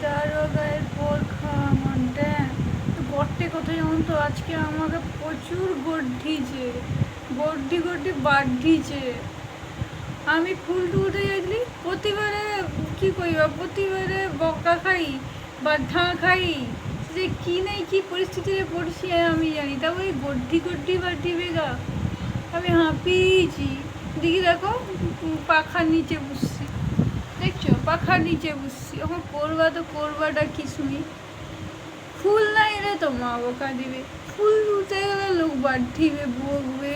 দাঁড়ো গায়ের পরখা মনটা গড়তে কথা যেমন তো আজকে আমাকে প্রচুর গড্ডিছে গড্ডি গড্ডি বাড়িছে। আমি ফুল তুলতে যাইলি প্রতিবারে কি কইবা প্রতিবারে বকা খাই বাধা খাই যে কি নেই কি পরিস্থিতিতে পড়ছি আমি জানি। তা ওই গড্ডি গড্ডি বাড়ি বেগা আমি হাঁপিয়েছি। দেখি দেখো পাখার নিচে বসছি, দেখছো পাখার নিচে বসছি। এখন করবা তো করবাটা কি শুনি, ফুল নাই রে তো মা বকা দিবে, ফুল তুলতে গেলে লোক বাড়িবে বকবে।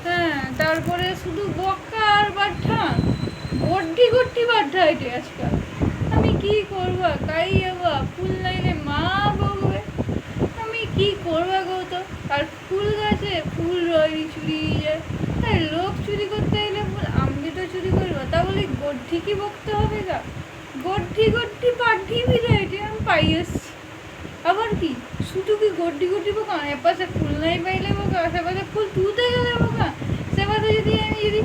হ্যাঁ তারপরে শুধু বকা আর বাঠা গড্ডি গড্ডি বাঠা এটা আজকাল। আমি কি করবা কাই যাবা ফুল নাইলে মা বকবে, আমি কি করবা গো তো। আর ফুল গাছে ফুল রয় চুরি যায়, আর লোক চুরি করতে এলে আমি তো চুরি করবো তা বলে গড্ডি কি বকতে হবে গা। গড্ডি গড্ডি পাঠি বিদায় এটা আমি পাই আসছি। আবার কি শুধু কি গড্ডি গড্ডি বোকা, এপাশে ফুল নাই পাইলে বোকা, সেপাশে ফুল তুলতে গেলে বোকা, সেপাশে যদি আমি যদি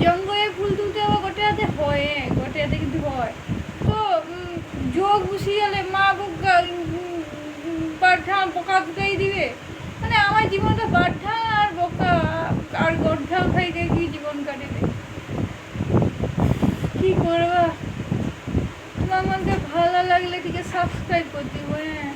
জঙ্গলে ফুল তুলতে যাবো গোটে হাতে হয়, গোটে হাতে কিন্তু হয় তো যোগ বসি গেলে মা বোকা বাঠা পোকা ফুটাই দিবে। মানে আমার জীবনটা বাঠা আর বোকা আর গড্ঢা খাই খাই কি জীবন কাটিবে। কি করবা, তোমার মনকে ভালো লাগলে ঠিক সাবস্ক্রাইব করে দিব। হ্যাঁ।